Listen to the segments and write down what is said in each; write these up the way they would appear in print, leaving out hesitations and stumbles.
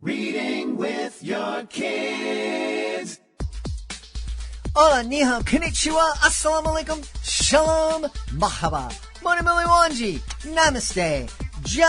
Reading with your kids. Hola, ni hao, konnichiwa, assalamu alaikum, shalom, mahaba, monimili wanji, namaste, jumbo,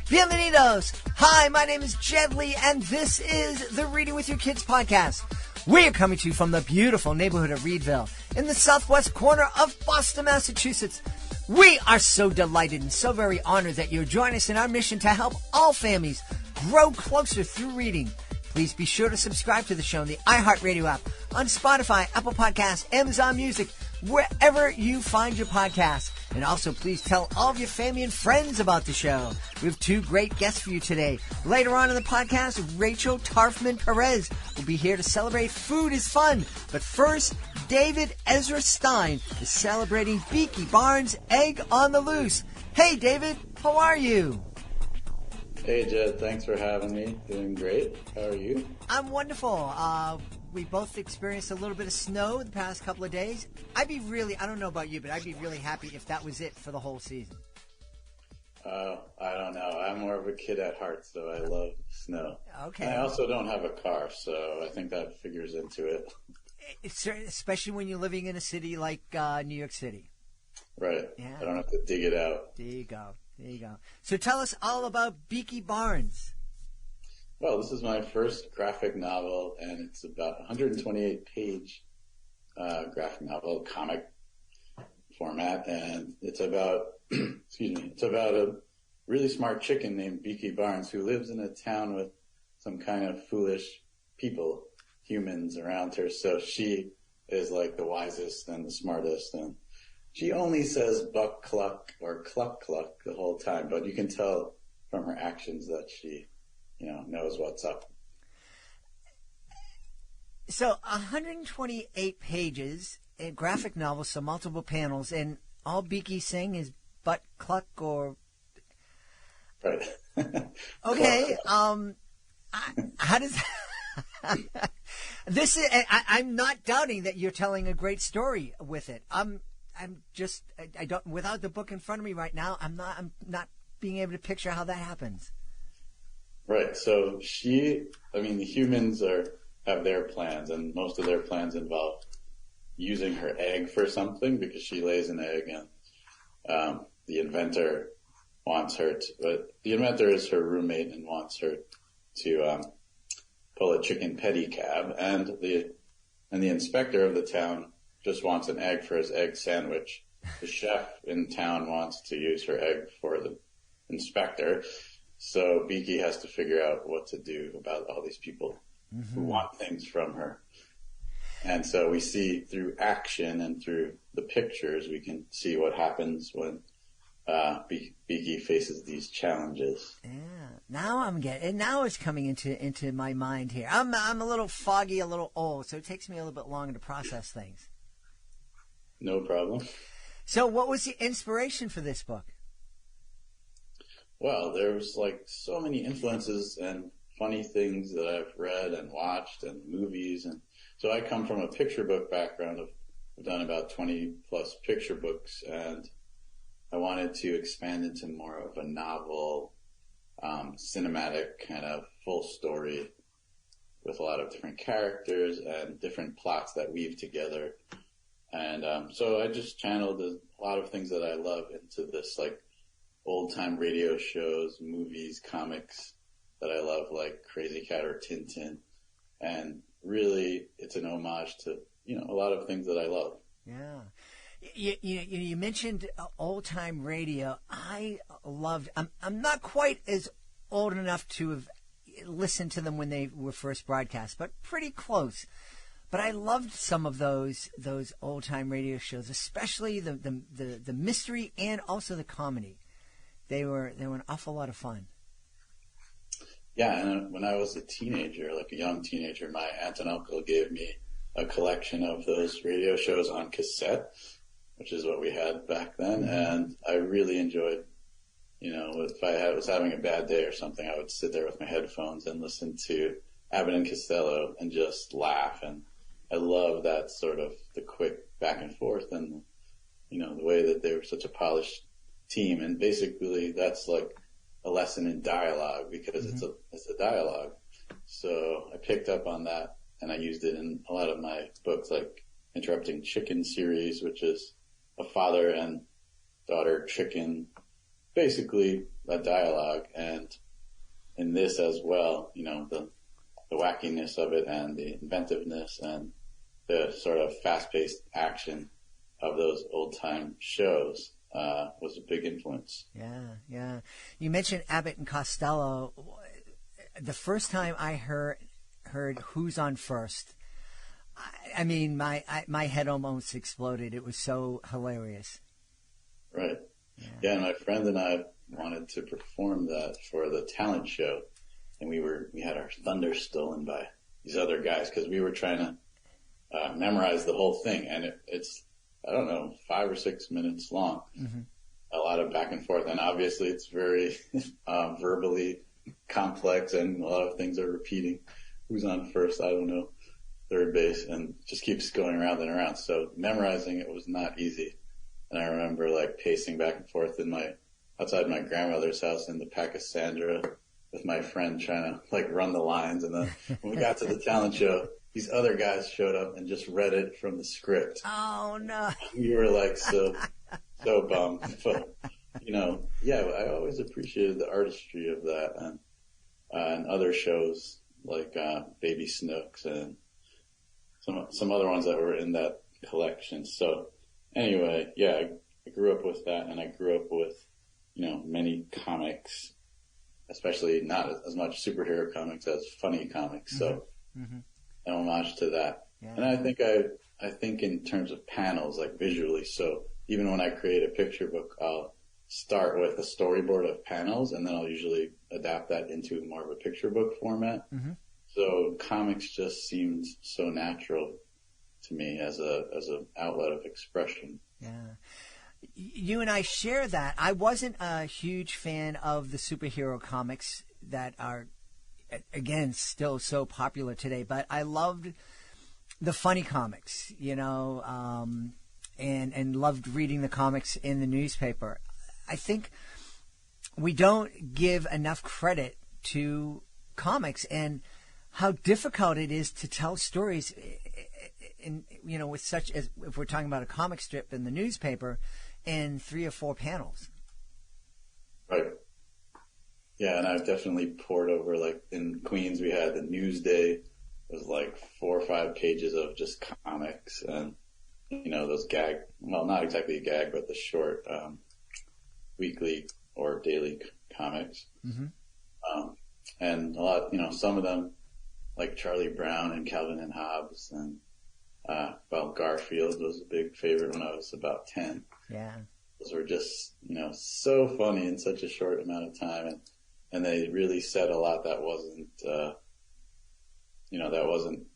bienvenidos. Hi, my name is Jed Lee, and this is the Reading with Your Kids podcast. We are coming to you from the beautiful neighborhood of Reedville in the southwest corner of Boston, Massachusetts. We are so delighted and so very honored that you're joining us in our mission to help all families grow closer through reading. Please be sure to subscribe to the show on the iHeartRadio app, on Spotify, Apple Podcasts, Amazon Music, wherever you find your podcasts. And also, please tell all of your family and friends about the show. We have two great guests for you today. Later on in the podcast, Rachael Tarfman Perez will be here to celebrate Food is Fun. But first, David Ezra Stein is celebrating Beaky Barnes' Egg on the Loose. Hey, David, how are you? Hey, Jed. Thanks for having me. Doing great. How are you? I'm wonderful. We both experienced a little bit of snow the past couple of days. I don't know about you, but I'd be really happy if that was it for the whole season. I don't know. I'm more of a kid at heart, so I love snow. Okay. And I also don't have a car, so I think that figures into it. Especially when you're living in a city like New York City. Right. Yeah. I don't have to dig it out. There you go. So tell us all about Beaky Barnes. Well, this is my first graphic novel, and it's about 128-page graphic novel, comic format, and it's about, it's about a really smart chicken named Beaky Barnes who lives in a town with some kind of foolish people, humans around her. So she is like the wisest and the smartest, and she only says buck cluck or cluck cluck the whole time, but you can tell from her actions that she knows what's up. So 128 pages, a graphic novel, so multiple panels, and all Beaky's saying is butt cluck or... Right. Okay, how does... This is... I'm not doubting that you're telling a great story with it. I don't, without the book in front of me right now, I'm not being able to picture how that happens. Right. So the humans have their plans, and most of their plans involve using her egg for something because she lays an egg, and the inventor wants her to, but the inventor is her roommate and wants her to pull a chicken pedicab, and the inspector of the town just wants an egg for his egg sandwich. The chef in town wants to use her egg for the inspector. So Beaky has to figure out what to do about all these people who want things from her. And so we see through action and through the pictures, we can see what happens when Beaky faces these challenges. Yeah, now it's coming into my mind here. I'm a little foggy, a little old, so it takes me a little bit longer to process things. No problem. So what was the inspiration for this book? Well, there was so many influences and funny things that I've read and watched and movies. And so I come from a picture book background. I've done about 20 plus picture books, and I wanted to expand into more of a novel, cinematic kind of full story with a lot of different characters and different plots that weave together. And so I just channeled a lot of things that I love into this, old-time radio shows, movies, comics that I love, like Crazy Cat or Tintin. And really, it's an homage to, a lot of things that I love. Yeah. You mentioned old-time radio. I'm not quite as old enough to have listened to them when they were first broadcast, but pretty close. But I loved some of those old-time radio shows, especially the mystery and also the comedy. They were an awful lot of fun. Yeah, and when I was a teenager, a young teenager, my aunt and uncle gave me a collection of those radio shows on cassette, which is what we had back then, and I really enjoyed, if I was having a bad day or something, I would sit there with my headphones and listen to Abbott and Costello and just laugh, and I love that sort of the quick back and forth and, the way that they were such a polished team, and basically that's a lesson in dialogue because it's a dialogue. So I picked up on that and I used it in a lot of my books, like Interrupting Chicken series, which is a father and daughter chicken, basically a dialogue. And in this as well, you know, the wackiness of it and the inventiveness and the sort of fast-paced action of those old-time shows was a big influence. Yeah. You mentioned Abbott and Costello. The first time I heard Who's on First, I mean, my head almost exploded. It was so hilarious. Right. Yeah, and my friend and I wanted to perform that for the talent show, and we had our thunder stolen by these other guys because we were trying to memorize the whole thing, and it's I don't know, 5 or 6 minutes long. Mm-hmm. A lot of back and forth, and obviously it's very verbally complex, and a lot of things are repeating. Who's on first? I don't know. Third base, and just keeps going around and around. So memorizing it was not easy. And I remember like pacing back and forth outside my grandmother's house in the Pachysandra with my friend trying to like run the lines. And then when we got to the talent show, these other guys showed up and just read it from the script. Oh no. We were like so bummed. But you know, yeah, I always appreciated the artistry of that and other shows like Baby Snooks and some other ones that were in that collection. So anyway, yeah, I grew up with that, and I grew up with, you know, many comics, especially not as much superhero comics as funny comics. So an homage to that. Yeah. And I think in terms of panels, like visually. So even when I create a picture book, I'll start with a storyboard of panels, and then I'll usually adapt that into more of a picture book format. Mm-hmm. So comics just seemed so natural to me as a outlet of expression. Yeah. You and I share that. I wasn't a huge fan of the superhero comics that are, again, still so popular today, but I loved the funny comics, you know, and loved reading the comics in the newspaper. I think we don't give enough credit to comics and how difficult it is to tell stories in, you know, with such as if we're talking about a comic strip in the newspaper in 3 or 4 panels. Right. Yeah, and I've definitely poured over, like in Queens we had the Newsday. It was like 4 or 5 pages of just comics and, you know, those not exactly a gag, but the short weekly or daily comics. Mm-hmm. And a lot, you know, some of them, like Charlie Brown and Calvin and Hobbes and, Garfield was a big favorite when I was about 10. Yeah. Those were just, you know, so funny in such a short amount of time. And they really said a lot that wasn't, that wasn't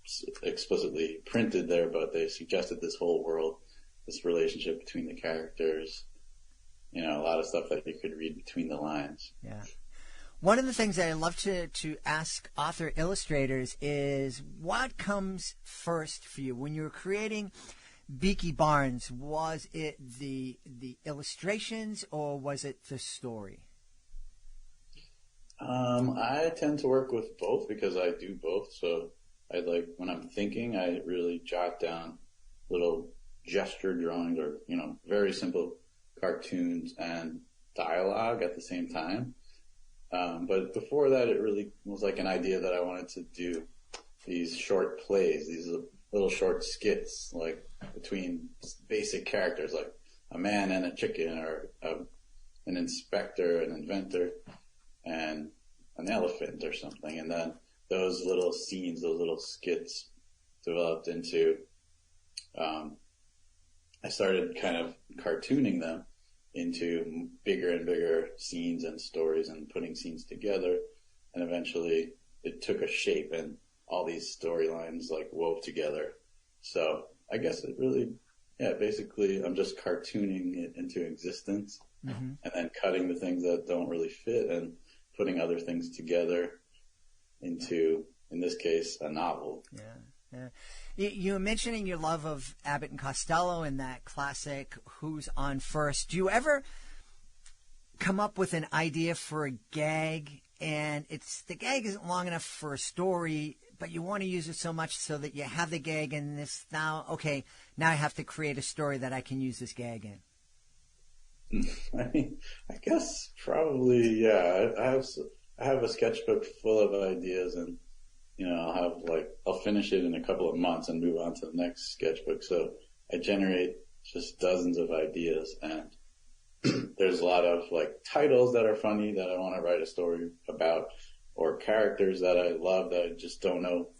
explicitly printed there, but they suggested this whole world, this relationship between the characters, you know, a lot of stuff that you could read between the lines. Yeah. One of the things that I love to ask author illustrators is what comes first for you when you're creating Beaky Barnes? Was it the illustrations or was it the story? I tend to work with both because I do both. So when I'm thinking, I really jot down little gesture drawings or, you know, very simple cartoons and dialogue at the same time. But before that, it really was like an idea that I wanted to do these short plays, these little short skits, like between basic characters, like a man and a chicken, or an inspector, an inventor, and an elephant or something. And then those little scenes, those little skits developed into, I started kind of cartooning them into bigger and bigger scenes and stories and putting scenes together. And eventually it took a shape and all these storylines like wove together. So I guess it really, basically I'm just cartooning it into existence and then cutting the things that don't really fit and putting other things together into, in this case, a novel. Yeah. You were mentioning your love of Abbott and Costello and that classic Who's on First. Do you ever come up with an idea for a gag, and the gag isn't long enough for a story, but you want to use it so much so that you have the gag in this now I have to create a story that I can use this gag in? I mean, I guess probably, yeah. I have a sketchbook full of ideas, and I'll finish it in a couple of months and move on to the next sketchbook. So I generate just dozens of ideas, and there's a lot of like titles that are funny that I want to write a story about, or characters that I love that I just don't know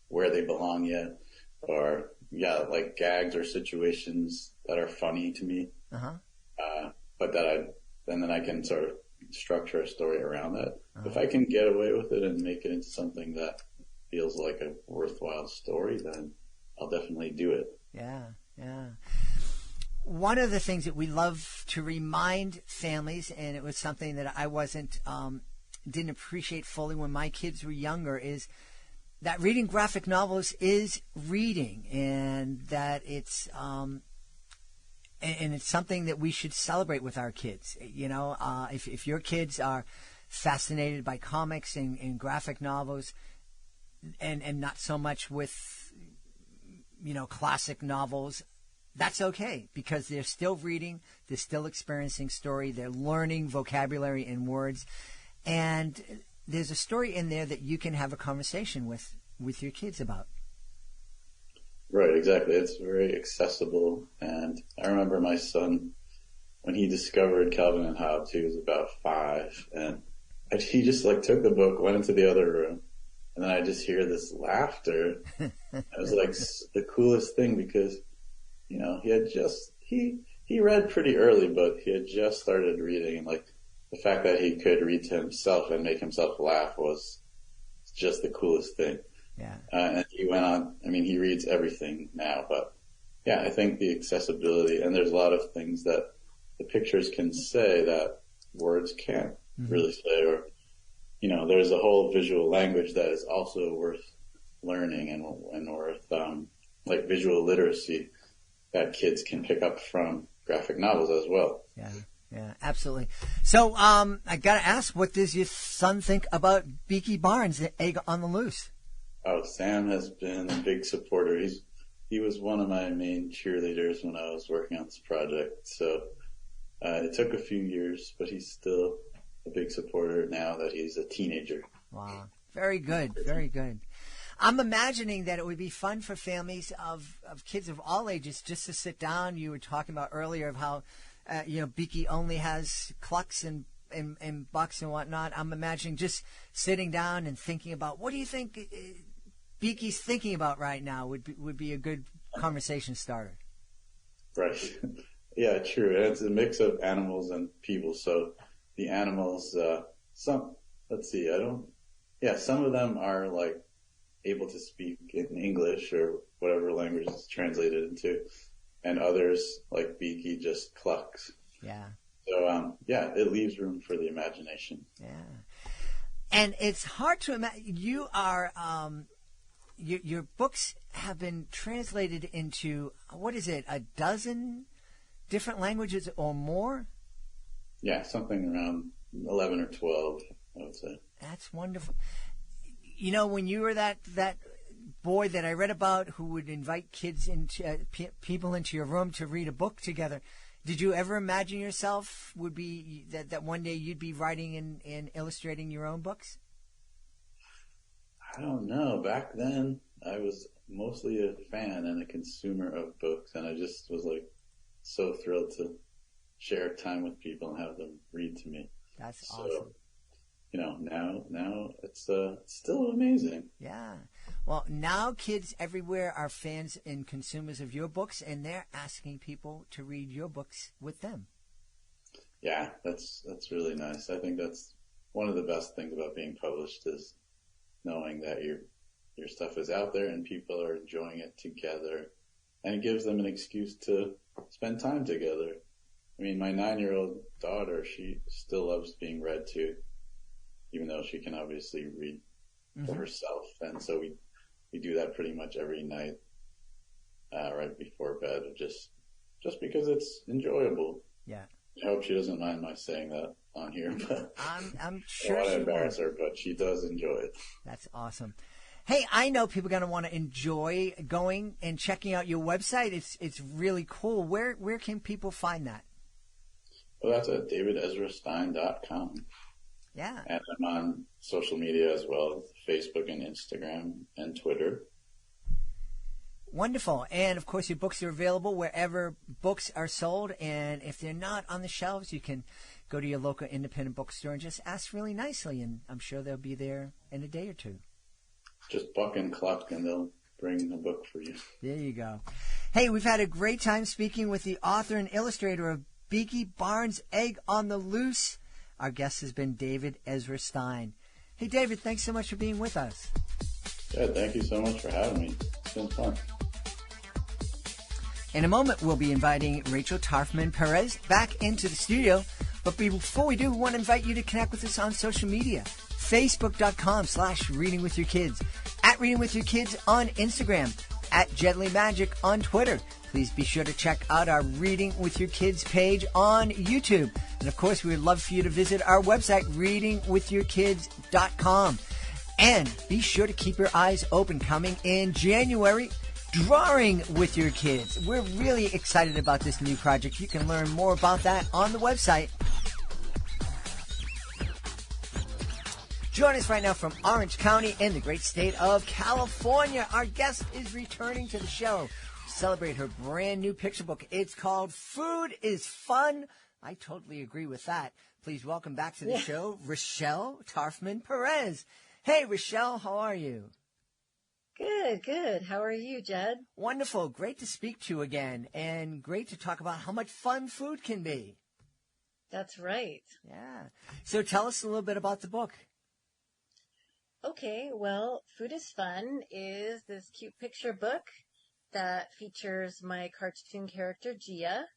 where they belong yet, or like gags or situations that are funny to me. But then I can sort of structure a story around that. If I can get away with it and make it into something that feels like a worthwhile story, then I'll definitely do it. Yeah. One of the things that we love to remind families, and it was something that I didn't appreciate fully when my kids were younger, is that reading graphic novels is reading, and that it's and it's something that we should celebrate with our kids. If your kids are fascinated by comics and graphic novels, and not so much with, classic novels, that's okay, because they're still reading, they're still experiencing story, they're learning vocabulary and words, and there's a story in there that you can have a conversation with your kids about. Right, exactly. It's very accessible. And I remember my son, when he discovered Calvin and Hobbes, he was about 5, and he just took the book, went into the other room, and then I just hear this laughter. It was like the coolest thing, because, he read pretty early, but he had just started reading, and the fact that he could read to himself and make himself laugh was just the coolest thing. Yeah. And he went on, he reads everything now, but yeah, I think the accessibility, and there's a lot of things that the pictures can say that words can't really say, or, there's a whole visual language that is also worth learning and worth, visual literacy that kids can pick up from graphic novels as well. Yeah, absolutely. So, I gotta ask, what does your son think about Beaky Barnes, the Egg on the Loose? Oh, Sam has been a big supporter. He was one of my main cheerleaders when I was working on this project. So it took a few years, but he's still a big supporter now that he's a teenager. Wow. Very good. Very good. I'm imagining that it would be fun for families of kids of all ages just to sit down. You were talking about earlier of how, Beaky only has clucks and bucks and whatnot. I'm imagining just sitting down and thinking about, what do you think Beaky's thinking about right now would be a good conversation starter. Right. Yeah, true. And it's a mix of animals and people. So the animals, some of them are able to speak in English or whatever language it's translated into, and others, like Beaky, just clucks. Yeah. So, it leaves room for the imagination. Yeah. And it's hard to imagine. You are, your books have been translated into, a dozen different languages or more? Yeah, something around 11 or 12, I would say. That's wonderful. When you were that boy that I read about who would invite kids people into your room to read a book together, did you ever imagine yourself would be that one day you'd be writing and illustrating your own books? I don't know. Back then, I was mostly a fan and a consumer of books, and I just was so thrilled to share time with people and have them read to me. That's awesome. Now it's still amazing. Yeah. Well, now kids everywhere are fans and consumers of your books, and they're asking people to read your books with them. Yeah, that's really nice. I think that's one of the best things about being published, is knowing that your stuff is out there and people are enjoying it together, and it gives them an excuse to spend time together. My 9-year-old daughter, she still loves being read to, even though she can obviously read for herself. And so we do that pretty much every night, right before bed, just because it's enjoyable. Yeah. I hope she doesn't mind my saying that. on here, but I'm I sure don't want she to embarrass will. her, but she does enjoy it. That's awesome. Hey, I know people are going to want to enjoy going and checking out your website. It's really cool. Where can people find that? Well, that's at davidezrastein.com. Yeah. And I'm on social media as well, Facebook and Instagram and Twitter. Wonderful. And, of course, your books are available wherever books are sold. And if they're not on the shelves, you can go to your local independent bookstore and just ask really nicely. And I'm sure they'll be there in a day or two. Just buck and cluck, and they'll bring a book for you. There you go. Hey, we've had a great time speaking with the author and illustrator of Beaky Barnes' Egg on the Loose. Our guest has been David Ezra Stein. Hey, David, thanks so much for being with us. Yeah, thank you so much for having me. It's been fun. In a moment, we'll be inviting Rachael Tarfman Perez back into the studio. But before we do, we want to invite you to connect with us on social media. Facebook.com/readingwithyourkids, at Reading With Your Kids on Instagram, at Gently Magic on Twitter. Please be sure to check out our Reading With Your Kids page on YouTube. And of course, we would love for you to visit our website, readingwithyourkids.com. And be sure to keep your eyes open coming in January, Drawing with Your Kids. We're really excited about this new project. You can learn more about that on the website. Join us right now from Orange County in the great state of California. Our guest is returning to the show to celebrate her brand new picture book. It's called Food is Fun. I totally agree with that. Please welcome back to the show, Rachael Tarfman Perez. Hey, Rachael, how are you? Good. How are you, Jed? Wonderful. Great to speak to you again, and great to talk about how much fun food can be. That's right. Yeah. So tell us a little bit about the book. Okay, well, Food is Fun is this cute picture book that features my cartoon character, Gia.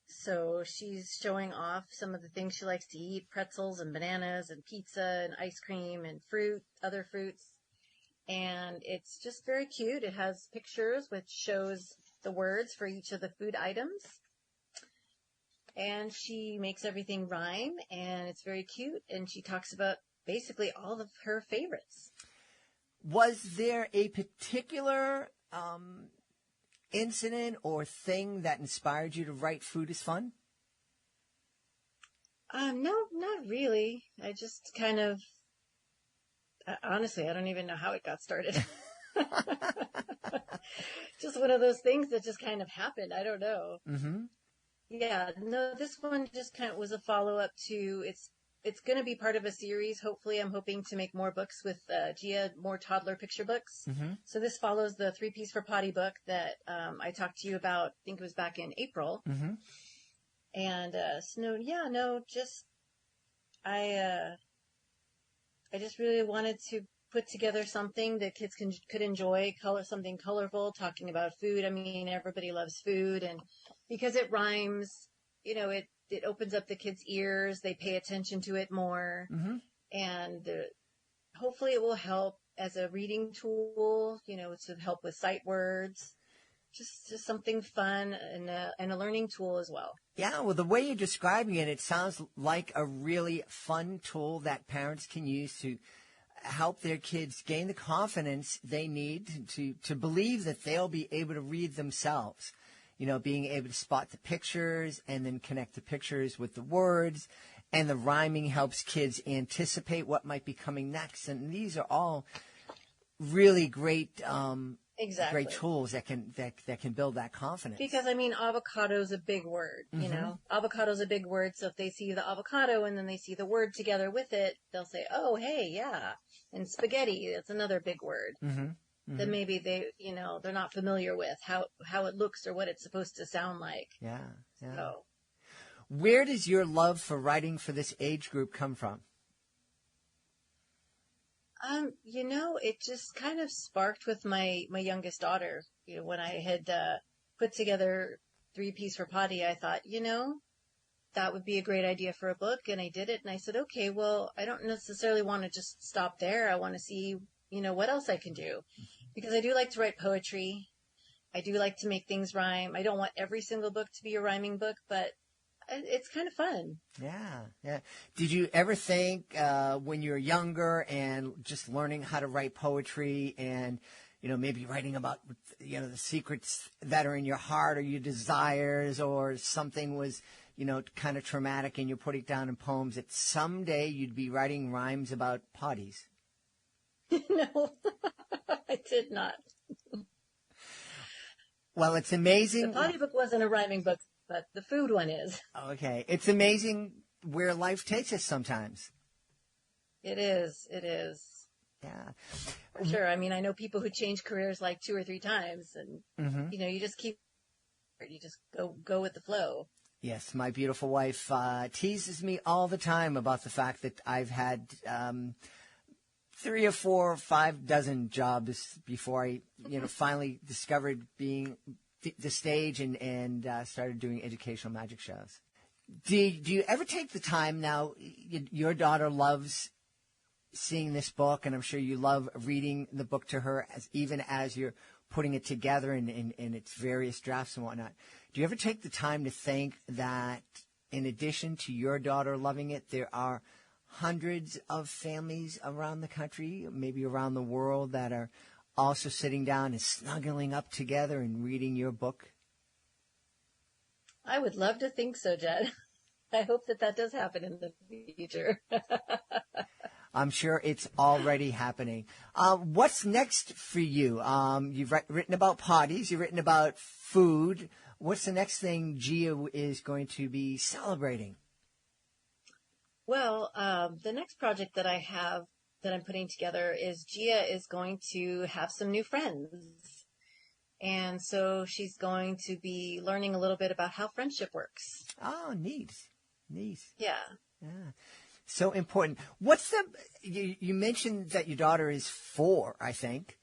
So she's showing off some of the things she likes to eat, pretzels and bananas and pizza and ice cream and fruit, other fruits. And it's just very cute. It has pictures which shows the words for each of the food items. And she makes everything rhyme, and it's very cute. And she talks about basically all of her favorites. Was there a particular incident or thing that inspired you to write Food is Fun? No, not really. I just kind of, honestly, I don't even know how it got started. Just one of those things that just kind of happened. I don't know. Mm-hmm. Yeah, no, this one just kind of was a follow-up to, it's going to be part of a series. Hopefully, I'm hoping to make more books with Gia, more toddler picture books. Mm-hmm. So this follows the 3-Piece for Potty book that I talked to you about, I think it was back in April. Mm-hmm. And I just really wanted to put together something that kids could enjoy, something colorful, talking about food. I mean, everybody loves food, and because it rhymes, it opens up the kids' ears. They pay attention to it more. Mm-hmm. And hopefully it will help as a reading tool, to help with sight words. Just something fun and a learning tool as well. Yeah, well, the way you're describing it, it sounds like a really fun tool that parents can use to help their kids gain the confidence they need to believe that they'll be able to read themselves. Being able to spot the pictures and then connect the pictures with the words. And the rhyming helps kids anticipate what might be coming next. And these are all really great Exactly. great tools that can build that confidence. Because, avocado's a big word, Mm-hmm. Avocado's a big word, so if they see the avocado and then they see the word together with it, they'll say, oh, hey, yeah. And spaghetti, that's another big word. Mm-hmm. Mm-hmm. That maybe they're not familiar with how it looks or what it's supposed to sound like. Yeah. So. Where does your love for writing for this age group come from? It just kind of sparked with my youngest daughter. When I had put together 3-Piece for Potty, I thought, that would be a great idea for a book. And I did it. And I said, okay, well, I don't necessarily want to just stop there. I want to see, what else I can do. Because I do like to write poetry. I do like to make things rhyme. I don't want every single book to be a rhyming book, but it's kind of fun. Yeah, yeah. Did you ever think when you were younger and just learning how to write poetry and, maybe writing about, the secrets that are in your heart or your desires or something was, kind of traumatic and you put it down in poems that someday you'd be writing rhymes about potties? No, I did not. Well, it's amazing. The potty book wasn't a rhyming book, but the food one is. Okay. It's amazing where life takes us sometimes. It is. It is. Yeah. For sure. I mean, I know people who change careers like 2 or 3 times and, you just go with the flow. Yes. My beautiful wife teases me all the time about the fact that I've had 3 or 4 or 5 dozen jobs before I, finally discovered being the stage and started doing educational magic shows. Do you ever take the time now? Your daughter loves seeing this book, and I'm sure you love reading the book to her even as you're putting it together in its various drafts and whatnot. Do you ever take the time to think that in addition to your daughter loving it, there are hundreds of families around the country, maybe around the world, that are also sitting down and snuggling up together and reading your book? I would love to think so, Jed. I hope that does happen in the future. I'm sure it's already happening. What's next for you? You've written about potties. You've written about food. What's the next thing Gia is going to be celebrating? Well, the next project that I have that I'm putting together is Gia is going to have some new friends. And so she's going to be learning a little bit about how friendship works. Oh, neat. Yeah. So important. You mentioned that your daughter is 4, I think.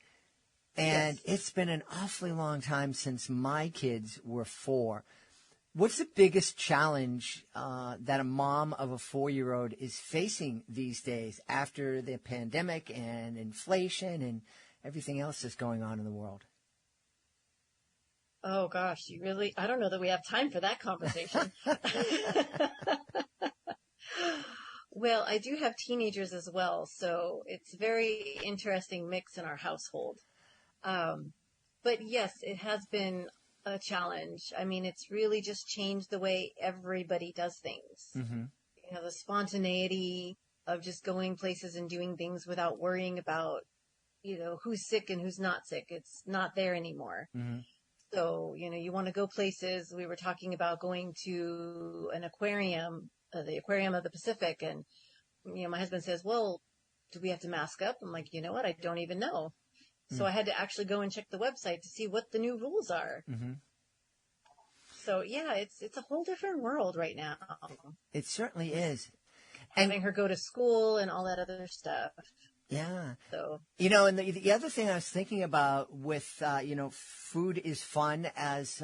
And Yes. It's been an awfully long time since my kids were 4. What's the biggest challenge that a mom of a 4-year-old is facing these days after the pandemic and inflation and everything else that's going on in the world? Oh gosh, I don't know that we have time for that conversation. Well, I do have teenagers as well, so it's a very interesting mix in our household. But yes, it has been a challenge. I mean, it's really just changed the way everybody does things. Mm-hmm. The spontaneity of just going places and doing things without worrying about, who's sick and who's not sick. It's not there anymore. Mm-hmm. So, you want to go places. We were talking about going to an aquarium, the Aquarium of the Pacific. And, my husband says, well, do we have to mask up? I'm like, you know what? I don't even know. So I had to actually go and check the website to see what the new rules are. Mm-hmm. So yeah, it's a whole different world right now. It certainly is. Having her go to school and all that other stuff. Yeah. So and the other thing I was thinking about with food is fun, as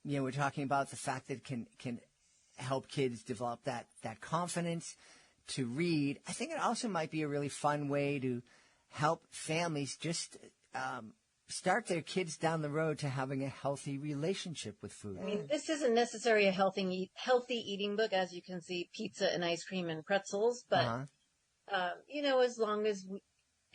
we're talking about the fact that it can help kids develop that confidence to read. I think it also might be a really fun way to help families just start their kids down the road to having a healthy relationship with food. I mean, this isn't necessarily a healthy eating book, as you can see, pizza and ice cream and pretzels. But as long as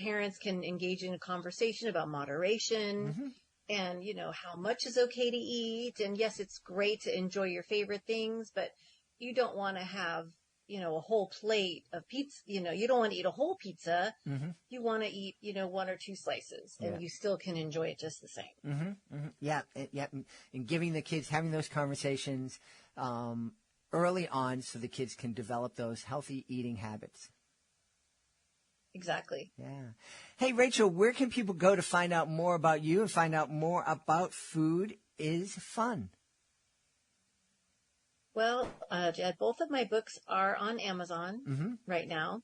parents can engage in a conversation about moderation and how much is okay to eat, and yes, it's great to enjoy your favorite things, but you don't want to have a whole plate of pizza. You don't want to eat a whole pizza. Mm-hmm. You want to eat, 1 or 2 slices, and you still can enjoy it just the same. Mm-hmm. Mm-hmm. Yeah. And giving the kids, having those conversations early on so the kids can develop those healthy eating habits. Exactly. Yeah. Hey, Rachel, where can people go to find out more about you and find out more about Food is Fun? Well, Jed, both of my books are on Amazon right now.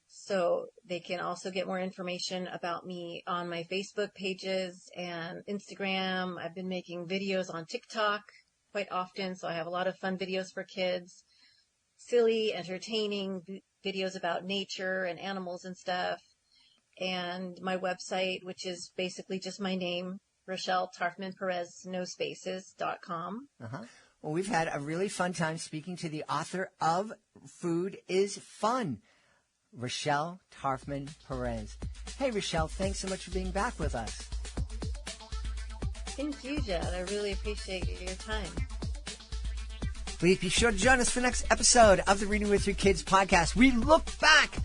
So they can also get more information about me on my Facebook pages and Instagram. I've been making videos on TikTok quite often, so I have a lot of fun videos for kids. Silly, entertaining videos about nature and animals and stuff. And my website, which is basically just my name, Rachael Tarfman Perez, no spaces.com. Well, we've had a really fun time speaking to the author of Food is Fun, Rachael Tarfman Perez. Hey, Rachael, thanks so much for being back with us. Thank you, Jed. I really appreciate your time. Please be sure to join us for the next episode of the Reading with Your Kids podcast. We look back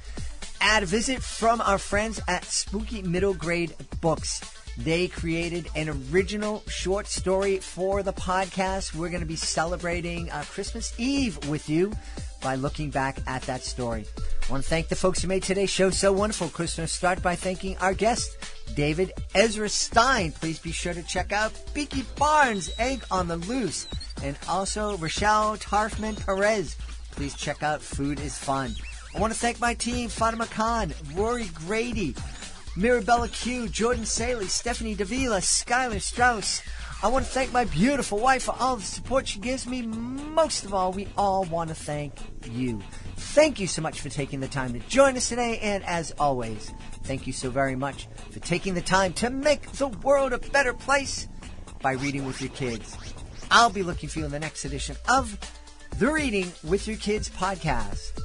at a visit from our friends at Spooky Middle Grade Books. They created an original short story for the podcast. We're going to be celebrating Christmas Eve with you by looking back at that story. I want to thank the folks who made today's show so wonderful. Christmas start by thanking our guest, David Ezra Stein. Please be sure to check out Beaky Barnes, Egg on the Loose, and also Rachael Tarfman Perez. Please check out Food is Fun. I want to thank my team, Fatima Khan, Rory Grady, Mirabella Q, Jordan Saley, Stephanie Davila, Skylar Strauss. I want to thank my beautiful wife for all the support she gives me. Most of all, we all want to thank you. Thank you so much for taking the time to join us today. And as always, thank you so very much for taking the time to make the world a better place by reading with your kids. I'll be looking for you in the next edition of the Reading with Your Kids podcast.